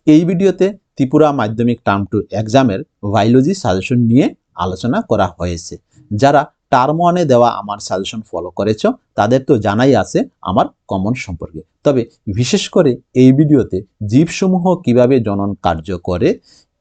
এই ভিডিওতে ত্রিপুরা মাধ্যমিক টার্ম 2 এক্সামের বায়োলজি সাজেশন নিয়ে আলোচনা করা হয়েছে। যারা টার্ম 1 এ দেওয়া আমার সাজেশন ফলো করেছো তাদের তো জানাই আছে আমার কমন সম্পর্কে। তবে বিশেষ করে এই ভিডিওতে জীবসমূহ কিভাবে জনন কার্য করে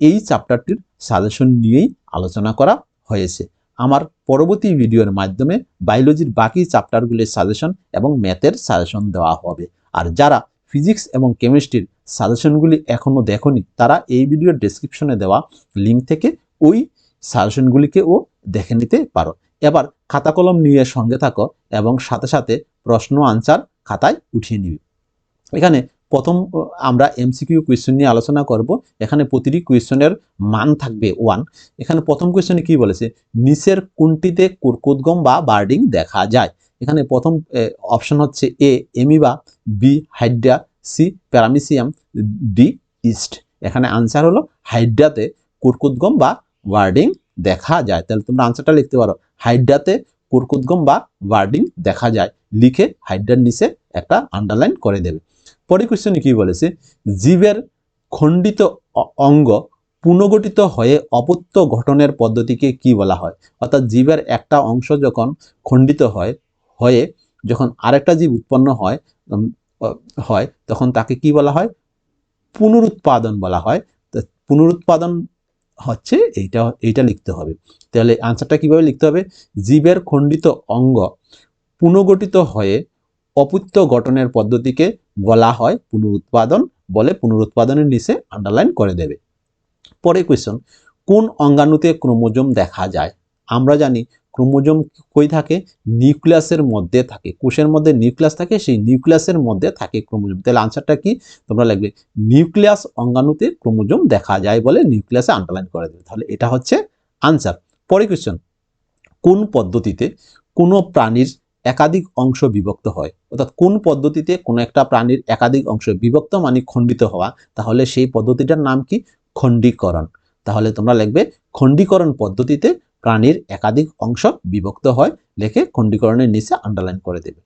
এই চ্যাপ্টারটির সাজেশন নিয়েই আলোচনা করা হয়েছে। আমার পরবর্তী ভিডিওর মাধ্যমে বায়োলজির বাকি চ্যাপ্টারগুলির সাজেশন এবং ম্যাথের সাজেশন দেওয়া হবে। আর যারা ফিজিক্স এবং কেমিস্ট্রির সাজেশনগুলি এখনও দেখোনি তারা এই ভিডিওর ডেসক্রিপশনে দেওয়া লিঙ্ক থেকে ওই সাজেশনগুলিকেও দেখে নিতে পারো। এবার খাতা কলম নিয়ে সঙ্গে থাকো এবং সাথে সাথে প্রশ্ন আনসার খাতায় উঠিয়ে নিবি। এখানে প্রথম আমরা এমসিকিউ কোয়েশ্চেন নিয়ে আলোচনা করব। এখানে প্রতিটি কোয়েশ্চেনের মান থাকবে 1। এখানে প্রথম কোয়েশ্চেনে কি বলেছে, নিচের কোনটিতে কুর্কুদগম বা বার্ডিং দেখা যায়। এখানে প্রথম অপশন হচ্ছে A amoeba, B hydra, C paramecium, D yeast. এখানে আনসার হলো হাইড্রাতে কুর্কুদগম বা বার্ডিং দেখা যায়। তাহলে তোমরা আনসারটা লিখতে পারো, হাইড্রাতে কুর্কুদগম বা বার্ডিং দেখা যায়। লিখে হাইড্রার নিচে একটা আন্ডারলাইন করে দেবে। পরের কোয়েশ্চনে কি বলেছে, জীবের খণ্ডিত অঙ্গ পুনর্গঠিত হয়ে অপত্য গঠনের পদ্ধতিকে কি বলা হয়। অর্থাৎ জীবের একটা অংশ যখন খণ্ডিত হয়ে যখন আরেকটা জীব উৎপন্ন হয় তখন তাকে কি বলা হয়, পুনরুৎপাদন বলা হয়। তো পুনরুৎপাদন হচ্ছে এইটা লিখতে হবে। তাহলে আনসারটা কিভাবে লিখতে হবে, জীবের খণ্ডিত অঙ্গ পুনর্গঠিত হয়ে অপত্য গঠনের পদ্ধতিকে বলা হয় পুনরুৎপাদন বলে। পুনরুৎপাদনের নিচে আন্ডারলাইন করে দেবে। পরে কোয়েশ্চন, কোন অঙ্গাণুতে ক্রোমোজোম দেখা যায়। আমরা জানি ক্রোমোজোম কই থাকে, নিউক্লিয়াসের মধ্যে থাকে। কোষের মধ্যে নিউক্লিয়াস থাকে, সেই নিউক্লিয়াসের মধ্যে থাকে ক্রোমোজোম। তাহলে আনসারটা কি, তোমরা লিখবে নিউক্লিয়াস অঙ্গাণুতে ক্রোমোজোম দেখা যায় বলে নিউক্লিয়াসে আন্ডারলাইন করে দেবে। তাহলে এটা হচ্ছে আনসার। পরে কোয়েশ্চন, কোন পদ্ধতিতে কোনো প্রাণীর একাধিক অংশ বিভক্ত হয়। অর্থাৎ কোন পদ্ধতিতে কোনো একটা প্রাণীর একাধিক অংশ বিভক্ত মানে খণ্ডিত হওয়া, তাহলে সেই পদ্ধতিটার নাম কি, খণ্ডীকরণ। তাহলে তোমরা লিখবে খণ্ডীকরণ পদ্ধতিতে প্রাণীর একাধিক অংশ বিভক্ত হয়, লিখে খণ্ডীকরণের নিচে আন্ডারলাইন করে দেবে।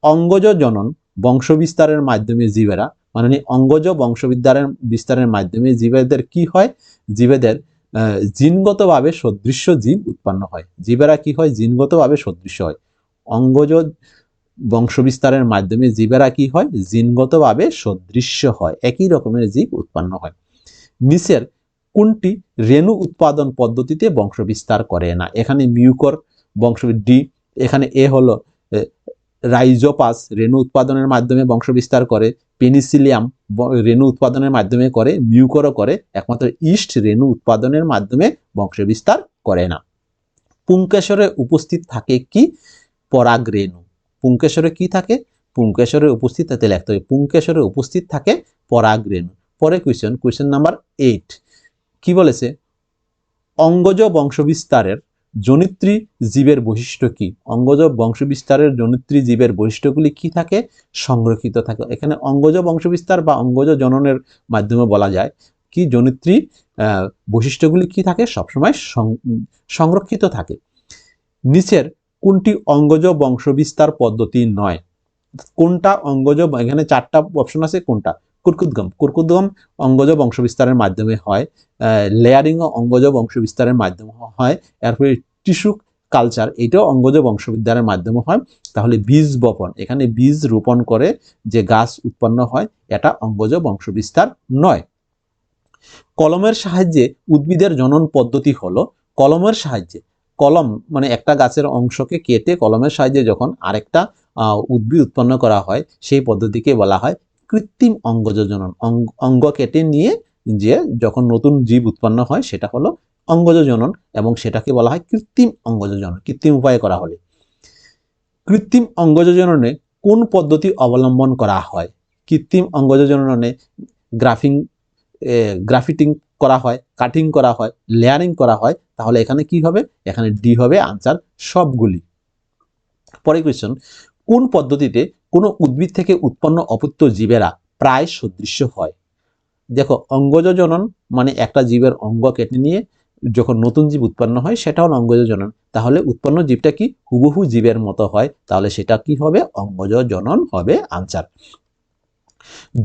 অঙ্গজ জনন বংশবিস্তারের মাধ্যমে জীবেরা মানে অঙ্গজ বিস্তারের মাধ্যমে জীবেদের কি হয়, জীবেদের জিনগতভাবে সদৃশ্য জীব উৎপন্ন হয়। জীবেরা কি হয়, জিনগতভাবে সদৃশ্য হয়। অঙ্গজ বংশবিস্তারের মাধ্যমে জীবেরা কি হয়, জিনগতভাবে সদৃশ্য হয়, একই রকমের জীব উৎপন্ন হয়। নিচের কোনটি রেণু উৎপাদন পদ্ধতিতে বংশবিস্তার করে না। এখানে মিউকর ডি, এখানে এ হলো রাইজোপাস রেণু উৎপাদনের মাধ্যমে বংশবিস্তার করে, পেনিসিলিয়াম রেণু উৎপাদনের মাধ্যমে করে, মিউকরও করে, একমাত্র ইস্ট রেণু উৎপাদনের মাধ্যমে বংশবিস্তার করে না। পুংকেশরে উপস্থিত থাকে কি, পরাগ রেণু। পুংকেশরে কি থাকে, পুংকেশরে উপস্থিত থাকে, লিখতে হবে পুংকেশরে উপস্থিত থাকে পরাগ রেণু। পরে কোয়েশ্চেন নাম্বার 8 কি বলেছে, অঙ্গজ বংশবিস্তারের জনিত্রী জীবের বৈশিষ্ট্য কি। অঙ্গজ বংশবিস্তারের জনিত্রী জীবের বৈশিষ্ট্যগুলি কি থাকে, সংরক্ষিত থাকে। এখানে অঙ্গজ বংশবিস্তার বা অঙ্গজ জননের মাধ্যমে বলা যায় কি, জনিত্রী বৈশিষ্ট্যগুলি কি থাকে, সবসময় সংরক্ষিত থাকে। নিচের কোনটি অঙ্গজ বংশবিস্তার পদ্ধতি নয়। কোনটা অঙ্গজ, এখানে 4টা অপশন আছে, কোনটা, কুর্কুদগম অঙ্গজ বংশবিস্তারের মাধ্যমে হয়, লেয়ারিং অঙ্গজ বংশবিস্তারের মাধ্যমে হয়, এরপরে টিস্যু কালচার এটাও অঙ্গজ বংশবিস্তারের মাধ্যমে হয়। তাহলে বীজ বপন, এখানে বীজ রোপণ করে যে গাছ উৎপন্ন হয় এটা অঙ্গজ বংশবিস্তার নয়। কলমের সাহায্যে উদ্ভিদের জনন পদ্ধতি হলো, কলমের সাহায্যে, কলম মানে একটা গাছের অংশকে কেটে কলমের সাহায্যে যখন আরেকটা উদ্ভিদ উৎপন্ন করা হয় সেই পদ্ধতিকে বলা হয় কৃত্রিম অঙ্গজ জনন। অঙ্গ কেটে নিয়ে যে যখন নতুন জীব উৎপন্ন হয় সেটা হলো অঙ্গজ জনন এবং সেটাকে বলা হয় কৃত্রিম অঙ্গজ জনন, কৃত্রিম উপায়ে করা হলে। কৃত্রিম অঙ্গজ জননে কোন পদ্ধতি অবলম্বন করা হয়। কৃত্রিম অঙ্গজ জননে গ্রাফিটিং করা হয়, কাটিং করা হয়, লেয়ারিং করা হয়। তাহলে এখানে কি হবে, এখানে ডি হবে আনসার সবগুলি। পরে কোয়েশ্চন, কোন পদ্ধতিতে কোনো উদ্ভিদ থেকে উৎপন্ন অপত্য জীবেরা প্রায় সদৃশ্য হয়। দেখো অঙ্গজ জনন মানে একটা জীবের অঙ্গ কেটে নিয়ে যখন নতুন জীব উৎপন্ন হয় সেটা হলো অঙ্গজ জনন। তাহলে উৎপন্ন জীবটা কি হুবহু জীবের মতো হয়, তাহলে সেটা কি হবে, অঙ্গজ জনন হবে আনসার।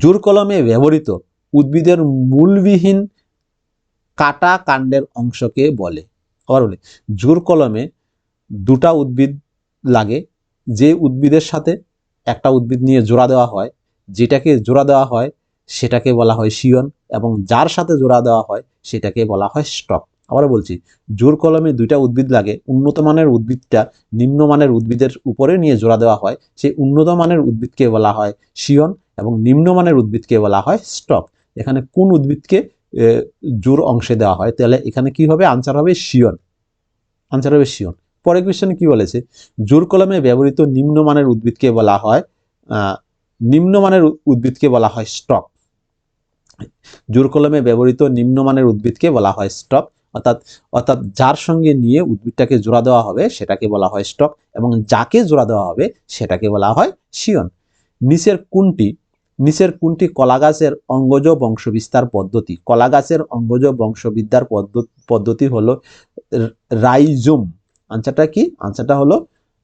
জোর কলমে ব্যবহৃত উদ্ভিদের মূলবিহীন কাটা কাণ্ডের অংশকে বলে। আবার বলি, জোর কলমে দুটা উদ্ভিদ লাগে, যে উদ্ভিদের সাথে একটা উদ্ভিদ নিয়ে জোড়া দেওয়া হয়, যেটাকে জোড়া দেওয়া হয় সেটাকে বলা হয় শিয়ন, এবং যার সাথে জোড়া দেওয়া হয় সেটাকে বলা হয় স্টক। আবার বলছি, জোর কলমে দুইটা উদ্ভিদ লাগে, উন্নত মানের উদ্ভিদটা নিম্নমানের উদ্ভিদের উপরে নিয়ে জোড়া দেওয়া হয়, সেই উন্নত মানের উদ্ভিদকে বলা হয় শিয়ন এবং নিম্নমানের উদ্ভিদকে বলা হয় স্টক। এখানে কোন উদ্ভিদকে জোর অংশে দেওয়া হয়, তাহলে এখানে কি হবে, আনসার হবে শিয়ন, আনসার হবে শিয়ন। পরের কোয়েশ্চেনে কি বলেছে, জোর কলমে ব্যবহৃত নিম্নমানের উদ্ভিদকে বলা হয় নিম্নমানের উদ্ভিদকে বলা হয় স্টক। জোর কলমে ব্যবহৃত নিম্নমানের উদ্ভিদকে বলা হয় স্টক, অর্থাৎ অর্থাৎ যার সঙ্গে নিয়ে উদ্ভিদটাকে জোড়া দেওয়া হবে সেটাকে বলা হয় স্টক, এবং যাকে জোড়া দেওয়া হবে সেটাকে বলা হয় শিয়ন। নিচের কোনটি কলা গাছের অঙ্গজ বংশবিস্তার পদ্ধতি? কলা গাছের অঙ্গজ বংশবিদ্যার পদ্ধতি হলো রাইজোম। আনসারটা কি? আনসারটা হলো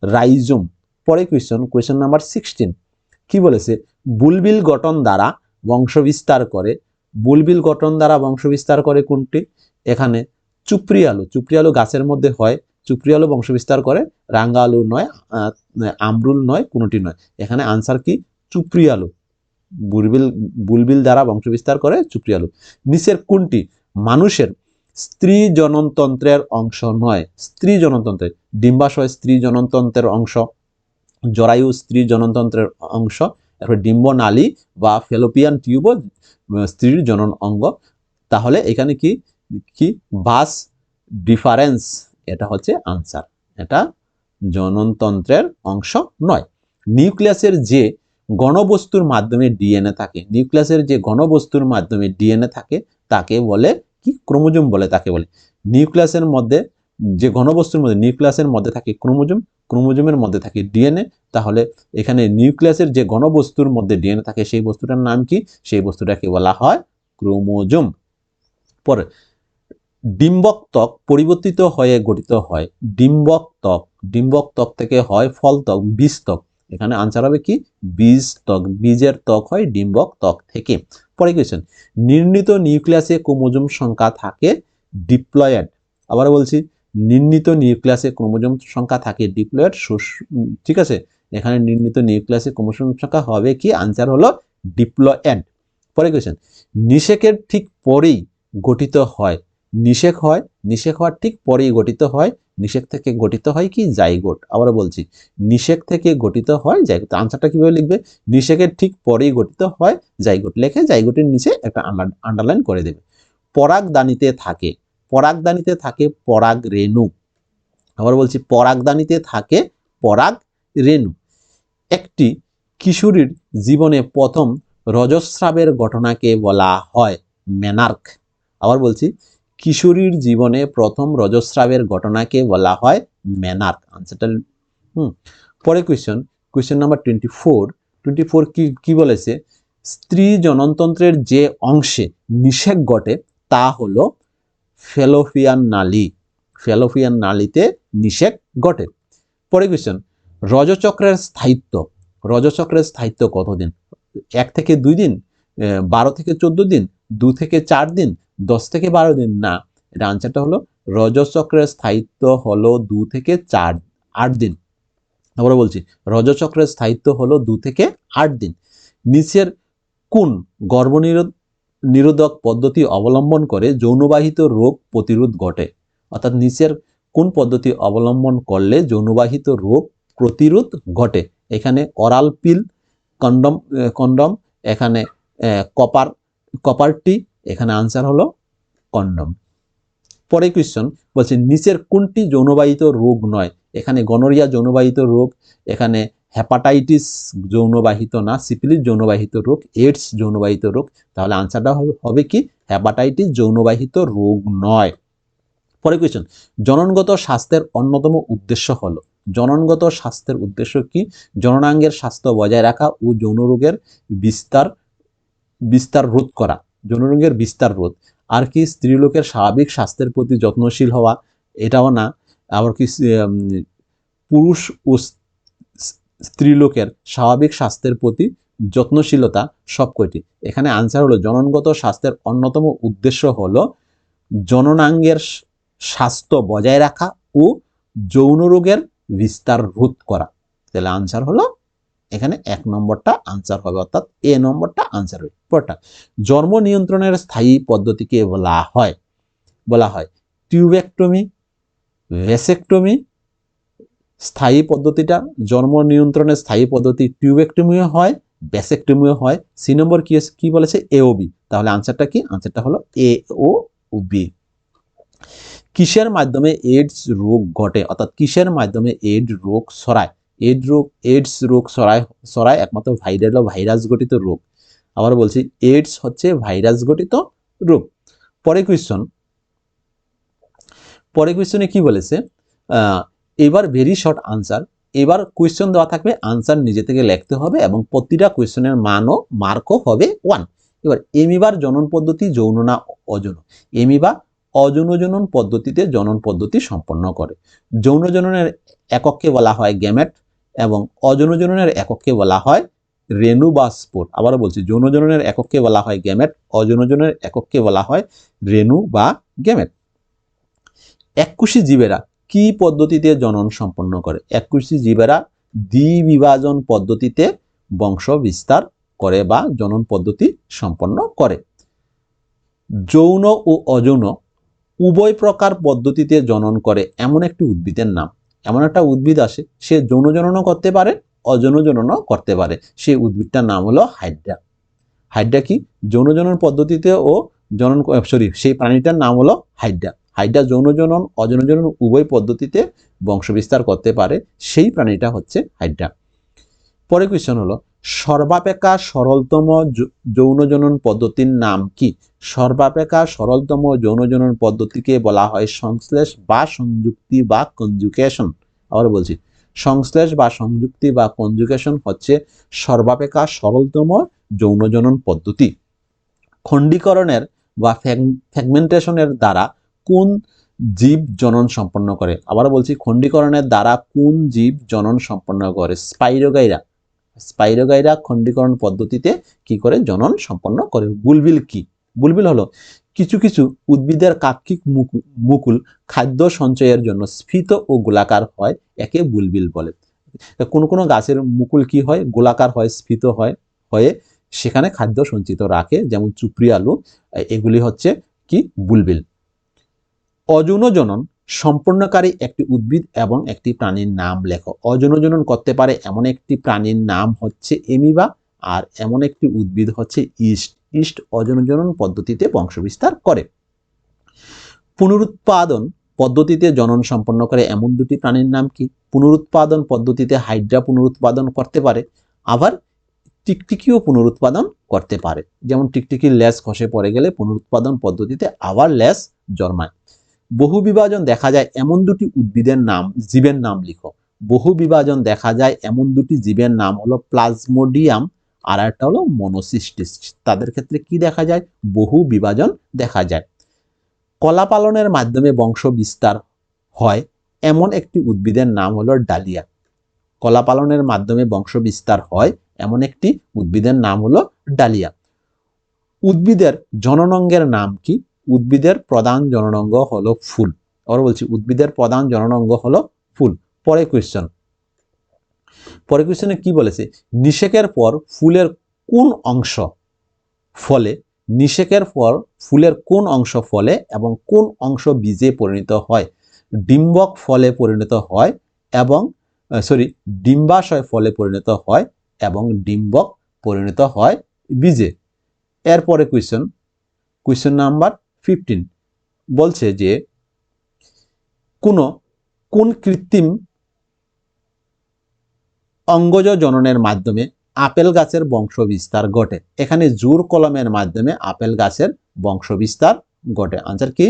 রাইজোম। পরে কোয়েশ্চন নাম্বার 16 কি বলেছে, বুলবিল গঠন দ্বারা বংশবিস্তার করে। বুলবিল গঠন দ্বারা বংশবিস্তার করে কোনটি? এখানে চুপড়ি আলু, চুপড়ি আলু গাছের মধ্যে হয়, চুপড়ি আলু বংশবিস্তার করে, রাঙ্গা আলু নয়, আমরুল নয়, কোনোটি নয়। এখানে আনসার কি? চুপড়ি আলু। বুলবিল দ্বারা বংশবিস্তার করে চুপড়ি আলু। নিচের কোনটি মানুষের স্ত্রী জননতন্ত্রের অংশ নয়? স্ত্রী জননতন্ত্রের, ডিম্বাশয় স্ত্রী জননতন্ত্রের অংশ, জরায়ু স্ত্রী জননতন্ত্রের অংশ, এরপর ডিম্বনালী বা ফেলোপিয়ান টিউব স্ত্রীর জনন অঙ্গ। তাহলে এখানে কি কি বাস ডিফারেন্স, এটা হচ্ছে আনসার, এটা জননতন্ত্রের অংশ নয়। নিউক্লিয়াসের যে গণবস্তুর মাধ্যমে ডিএনএ থাকে, নিউক্লিয়াসের যে গণবস্তুর মাধ্যমে ডিএনএ থাকে তাকে বলে কি? ক্রোমোজোম বলে, তাকে বলে। নিউক্লিয়াসের মধ্যে যে ঘনবস্তুর মধ্যে, নিউক্লিয়াসের মধ্যে থাকে ক্রোমোজোম, ক্রোমোজোমের মধ্যে থাকে ডিএনএ, তাহলে এখানে নিউক্লিয়াসের যে ঘনবস্তুর মধ্যে ডিএনএ থাকে সেই বস্তুটার নাম কি? সেই বস্তুটাকে বলা হয় ক্রোমোজোম। পরে ডিম্বক ত্বক পরিবর্তিত হয়ে গঠিত হয়। ডিম্বক ত্বক থেকে হয় ফল ত্বক, বীজ ত্বক। এখানে আনসার হবে কি? বীজ ত্বক, বীজের ত্বক হয় ডিম্বক ত্বক থেকে। পরে কোয়েশ্চেন, নির্ণীত নিউক্লিয়াসে ক্রোমোজোম সংখ্যা থাকে ডিপ্লয়েড। আবার বলছি, নির্ণীত নিউক্লিয়াসে ক্রোমোজোম সংখ্যা থাকে ডিপ্লয়েড। ঠিক আছে, এখানে নির্ণীত নিউক্লিয়াসে ক্রোমোজোম সংখ্যা হবে কি? আনসার হলো ডিপ্লয়েড। পরে কোয়েশ্চেন, নিষেকের ঠিক পরেই গঠিত হয়। নিষেক হওয়ার ঠিক পরেই গঠিত হয়। নিষেক থেকে গঠিত হয় কি? জাইগোট। আবার বলছি, নিষেক থেকে গঠিত হয় জাইগোট। আনসারটা কিভাবে লিখবে? নিষেকের ঠিক পরেই গঠিত হয় জাইগোট, লেখে জাইগোটের নিচে একটা আন্ডারলাইন করে দেবে। পরাগদানিতে থাকে পরাগ রেণু। আবার বলছি, পরাগদানিতে থাকে পরাগ রেণু। একটি কিশোরীর জীবনে প্রথম রজস্রাবের ঘটনাকে বলা হয় মেনার্ক। আবার বলছি, কিশোরীর জীবনে প্রথম রজস্রাবের ঘটনাকে বলা হয় মেনার্ক। আনসারটা পরে কোয়েশ্চন নাম্বার 24 কি বলেছে, স্ত্রী জননতন্ত্রের যে অংশে নিষেক ঘটে তা হলো ফেলোপিয়ান নালী। ফেলোপিয়ান নালীতে নিষেক ঘটে। পরে কোয়েশ্চন, রজচক্রের স্থায়িত্ব কতদিন? 1 থেকে 2 দিন, 12 থেকে 14 দিন, 2 থেকে 4 দিন, 10 থেকে 12 দিন? না, এটা আনসারটা হলো রজচক্রের স্থায়িত্ব হলো 2 থেকে 8 দিন। আবার বলছি, রজচক্রের স্থায়িত্ব হলো 2 থেকে 8 দিন। নিচের কোন গর্ভনিরোধক পদ্ধতি অবলম্বন করে যৌনবাহিত রোগ প্রতিরোধ ঘটে? অর্থাৎ নিচের কোন পদ্ধতি অবলম্বন করলে যৌনবাহিত রোগ প্রতিরোধ ঘটে? এখানে অরাল পিল, কন্ডম, এখানে কপারটি, এখানে আনসার হলো কন্ডম। পরে কোয়েশ্চন বলছে, নিচের কোনটি যৌনবাহিত রোগ নয়? এখানে গনোরিয়া যৌনবাহিত রোগ, এখানে হেপাটাইটিস যৌনবাহিত না, সিফিলিস যৌনবাহিত রোগ, এইডস যৌনবাহিত রোগ। তাহলে আনসারটা হবে কি? হেপাটাইটিস যৌনবাহিত রোগ নয়। পরে কোয়েশ্চন, জননগত স্বাস্থ্যের অন্যতম উদ্দেশ্য হলো, জননগত স্বাস্থ্যের উদ্দেশ্য কি? জননাঙ্গের স্বাস্থ্য বজায় রাখা ও যৌন রোগের বিস্তার রোধ করা, যৌন রোগের বিস্তার রোধ। আর কি? স্ত্রীলোকের স্বাভাবিক স্বাস্থ্যের প্রতি যত্নশীল হওয়া, এটাও না। আবার কি? পুরুষ ও স্ত্রীলোকের স্বাভাবিক স্বাস্থ্যের প্রতি যত্নশীলতা সব কয়টি? এখানে আনসার হলো জননগত স্বাস্থ্যের অন্যতম উদ্দেশ্য হলো জননাঙ্গের স্বাস্থ্য বজায় রাখা ও যৌন রোগের বিস্তার রোধ করা। তাহলে আনসার হলো এখানে 1 নম্বরটা আনসার হবে, অর্থাৎ এ নম্বরটা আনসার হবে। পরটা, জন্ম নিয়ন্ত্রণের স্থায়ী পদ্ধতিকে বলা হয় টিউবেক্টমি, ভ্যাসেক্টমি। স্থায়ী পদ্ধতিটা, জন্ম নিয়ন্ত্রণের স্থায়ী পদ্ধতি টিউবেক্টমিও হয়, ভ্যাসেক্টমিও হয়। সি নম্বর কি বলেছে? এ ও বি। তাহলে আনসারটা কি? আনসারটা হলো এ ও বি। কিসের মাধ্যমে এইডস রোগ ঘটে, অর্থাৎ কিসের মাধ্যমে এইডস রোগ ছড়ায়? এইডস রোগ ছড়ায় একমাত্র ভাইরাস গঠিত রোগ। আবার বলছি, এইডস হচ্ছে ভাইরাস গঠিত রোগ। পরে কোয়েশ্চনে কি বলেছে? এবার ভেরি শর্ট আনসার। এবার কোয়েশ্চন দেওয়া থাকবে, আনসার নিজে থেকে লিখতে হবে এবং প্রতিটা কোয়েশ্চনের মার্কও হবে 1। এবার এমিবার জনন পদ্ধতি যৌন না অযৌন? এমিবা অযৌন জনন পদ্ধতিতে জনন পদ্ধতি সম্পন্ন করে। যৌন জননের একককে বলা হয় গ্যামেট এবং অযৌন জননের একককে বলা হয় রেণু বা স্পোর। আবারও বলছি, যৌন জননের একককে বলা হয় গ্যামেট, অযৌন জননের একককে বলা হয় রেণু বা গ্যামেট। এককোষী জীবেরা কি পদ্ধতিতে জনন সম্পন্ন করে? এককোষী জীবেরা দ্বিবিভাজন পদ্ধতিতে বংশ বিস্তার করে বা জনন পদ্ধতি সম্পন্ন করে। যৌন ও অযৌন উভয় প্রকার পদ্ধতিতে জনন করে এমন একটি উদ্ভিদের নাম। এমন একটা উদ্ভিদ আসে, সে যৌন জননও করতে পারে, অযৌন জননও করতে পারে। সেই উদ্ভিদটার নাম হলো হাইড্রা। হাইড্রা কি? যৌন জনন পদ্ধতিতে ও সেই প্রাণীটার নাম হলো হাইড্রা। হাইড্রা যৌন জনন অযৌন জনন উভয় পদ্ধতিতে বংশবিস্তার করতে পারে, সেই প্রাণীটা হচ্ছে হাইড্রা। পরে কোয়েশ্চন হলো, সর্বাপেক্ষা সরলতম যৌন জনন পদ্ধতির নাম কি? সর্বাপেক্ষা সরলতম যৌন জনন পদ্ধতিকে বলা হয় সংশ্লেষ বা সংযুক্তি বা কনজুগেশন। আবার বলছি, সংশ্লেষ বা সংযুক্তি বা কনজুগেশন হচ্ছে সর্বাপেক্ষা সরলতম যৌন জনন পদ্ধতি। খণ্ডীকরণের বা ফ্র্যাগমেন্টেশনের দ্বারা কোন জীব জনন সম্পন্ন করে? আবার বলছি, খণ্ডীকরণের দ্বারা কোন জীব জনন সম্পন্ন করে? স্পাইরোগাইরা খণ্ডীকরণ পদ্ধতিতে কি করে জনন সম্পন্ন করে। বুলবিল কি? বুলবিল হলো কিছু কিছু উদ্ভিদের কাক্ষিক মুকুল খাদ্য সঞ্চয়ের জন্য স্ফীত ও গোলাকার হয়, একে বুলবিল বলে। কোন কোন গাছের মুকুল কি হয়? গোলাকার হয়, স্ফীত হয়ে সেখানে খাদ্য সঞ্চিত রাখে, যেমন চুপড়ি আলু। এগুলি হচ্ছে কি? বুলবিল। অযৌন জনন সম্পন্নকারী একটি উদ্ভিদ এবং একটি প্রাণীর নাম লেখো। অযৌন জনন করতে পারে এমন একটি প্রাণীর নাম হচ্ছে এমিবা, আর এমন একটি উদ্ভিদ হচ্ছে ইস্ট অযৌন জনন পদ্ধতিতে বংশবিস্তার করে। পুনরুৎপাদন পদ্ধতিতে জনন সম্পন্ন করে এমন দুটি প্রাণীর নাম কি? পুনরুৎপাদন পদ্ধতিতে হাইড্রা পুনরুৎপাদন করতে পারে, আবার টিকটিকিও পুনরুৎপাদন করতে পারে। যেমন টিকটিকির লেজ খসে পড়ে গেলে পুনরুৎপাদন পদ্ধতিতে আবার লেজ জন্মায়। বহু বিভাজন দেখা যায় এমন দুটি জীবের নাম লিখো। বহু বিভাজন দেখা যায় এমন দুটি জীবের নাম হলো প্লাজমোডিয়াম আর একটা হলো মনোসিস্টিস। তাদের ক্ষেত্রে কি দেখা যায়? বহু বিভাজন দেখা যায়। কলা পালনের মাধ্যমে বংশ বিস্তার হয় এমন একটি উদ্ভিদের নাম হলো ডালিয়া। কলা পালনের মাধ্যমে বংশ বিস্তার হয় এমন একটি উদ্ভিদের নাম হলো ডালিয়া। উদ্ভিদের জননাঙ্গের নাম কি? উদ্ভিদের প্রধান জননাঙ্গ হলো ফুল। আবার বলছি, উদ্ভিদের প্রধান জননাঙ্গ হলো ফুল। পরে কোয়েশ্চনে কি বলেছে? নিষেকের পর ফুলের কোন অংশ ফলে? নিষেকের পর ফুলের কোন অংশ ফলে এবং কোন অংশ বীজে পরিণত হয়? ডিম্বক ফলে পরিণত হয় এবং ডিম্বাশয় ফলে পরিণত হয় এবং ডিম্বক পরিণত হয় বীজে। এরপরে কোয়েশ্চন নাম্বার 15 বলছে যে কোন কৃত্রিম অঙ্গজ জননের মাধ্যমে আপেল গাছের বংশ বিস্তার ঘটে? এখানে জোর কলমের মাধ্যমে আপেল গাছের বংশ বিস্তার ঘটে। আনসার কি?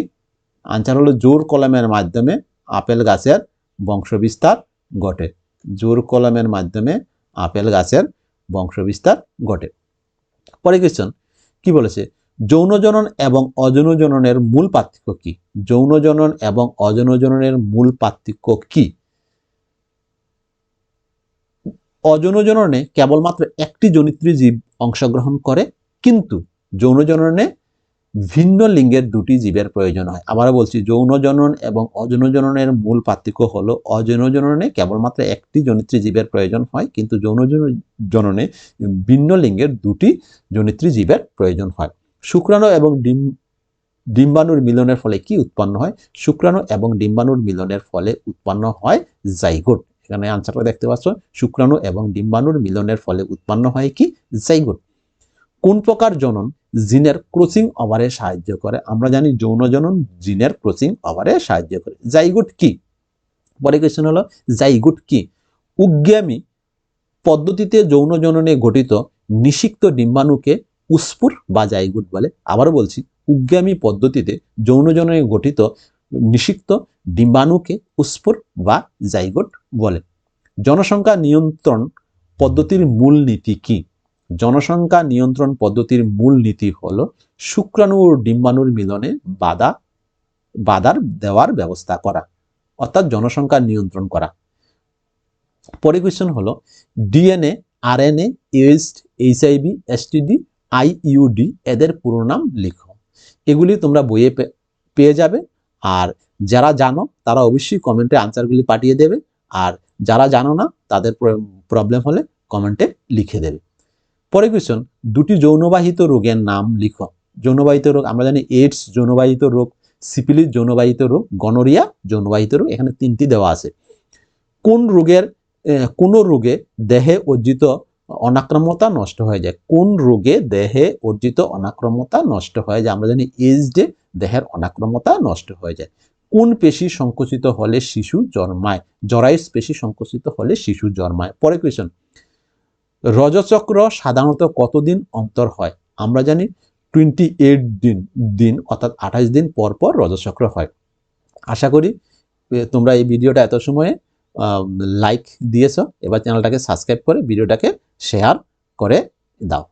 আনসার হলো জোর কলমের মাধ্যমে আপেল গাছের বংশ বিস্তার ঘটে। জোর কলমের মাধ্যমে আপেল গাছের বংশ বিস্তার ঘটে। পরে কোয়েশ্চন কি বলেছে? যৌন জনন এবং অযৌন জননের মূল পার্থক্য কি? যৌন জনন এবং অযৌন জননের মূল পার্থক্য কি? অযৌন জননে কেবলমাত্র একটি জনিত্রী জীব অংশগ্রহণ করে, কিন্তু যৌন জননে ভিন্ন লিঙ্গের দুটি জীবের প্রয়োজন হয়। আবারও বলছি, যৌন জনন এবং অযৌন জননের মূল পার্থক্য হলো অযৌন জননে কেবলমাত্র একটি জনিত্রী জীবের প্রয়োজন হয়, কিন্তু যৌন জননে ভিন্ন লিঙ্গের দুটি জনিত্রী জীবের প্রয়োজন হয়। শুক্রাণু এবং ডিম্বাণুর মিলনের ফলে কি উৎপন্ন হয়? শুক্রাণু এবং ডিম্বাণুর মিলনের ফলে উৎপন্ন হয় জাইগোট। এখানে আনসারটা দেখতে পাচ্ছ, শুক্রাণু এবং ডিম্বাণুর মিলনের ফলে উৎপন্ন হয় কি? জাইগোট। কোন প্রকার জনন জিনের ক্রসিং ওভারে সাহায্য করে? আমরা জানি যৌন জনন জিনের ক্রসিং ওভারে সাহায্য করে। জাইগোট কি? পরে কোয়েশ্চেন হলো জাইগোট কি? উদ্গামী পদ্ধতিতে যৌন জননে গঠিত নিষিক্ত ডিম্বাণুকে উস্ফুর বা জাইগোট বলে। আবারও বলছি, উদ্গামী পদ্ধতিতে যৌন জননে গঠিত নিষিক্ত ডিম্বাণুকে উস্ফুর বা জাইগোট বলে। জনসংখ্যা নিয়ন্ত্রণ পদ্ধতির মূল নীতি কি? জনসংখ্যা নিয়ন্ত্রণ পদ্ধতির মূল নীতি হলো শুক্রাণু ও ডিম্বাণুর মিলনে বাধার দেওয়ার ব্যবস্থা করা, অর্থাৎ জনসংখ্যা নিয়ন্ত্রণ করা। পরে কোয়েশ্চন হলো DNA, RNA, AIDS, HIV, STD, IUD এদের পুরো নাম লিখো। এগুলি তোমরা বইয়ে পেয়ে যাবে, আর যারা জানো তারা অবশ্যই কমেন্টে আনসারগুলি পাঠিয়ে দেবে, আর যারা জানো না তাদের প্রবলেম হলে কমেন্টে লিখে দেবে। পরে কোয়েশ্চন, দুটি যৌনবাহিত রোগের নাম লিখো। যৌনবাহিত রোগ আমরা জানি এইডস যৌনবাহিত রোগ, সিফিলিস যৌনবাহিত রোগ, গনোরিয়া যৌনবাহিত রোগ। এখানে তিনটি দেওয়া আছে। কোন রোগে দেহে অর্জিত অনাক্রম্যতা নষ্ট হয়ে যায়? কোন রোগে দেহে অর্জিত অনাক্রম্যতা নষ্ট হয়ে যায়? আমরা জানি এইডসে দেহের অনাক্রম্যতা নষ্ট হয়ে যায়। কোন পেশি সংকুচিত হলে শিশু জন্মায়? জরায়ুস পেশি সংকুচিত হলে শিশু জন্মায়। পরে কোয়েশ্চন, রজচক্র সাধারণত কতদিন অন্তর হয়? আমরা জানি 28 দিন অর্থাৎ 28 দিন পর পর রজচক্র হয়। আশা করি তোমরা এই ভিডিওটা এত সময়ে লাইক দিয়েছো। এবার চ্যানেলটাকে সাবস্ক্রাইব করে ভিডিওটাকে শেয়ার করে দাও।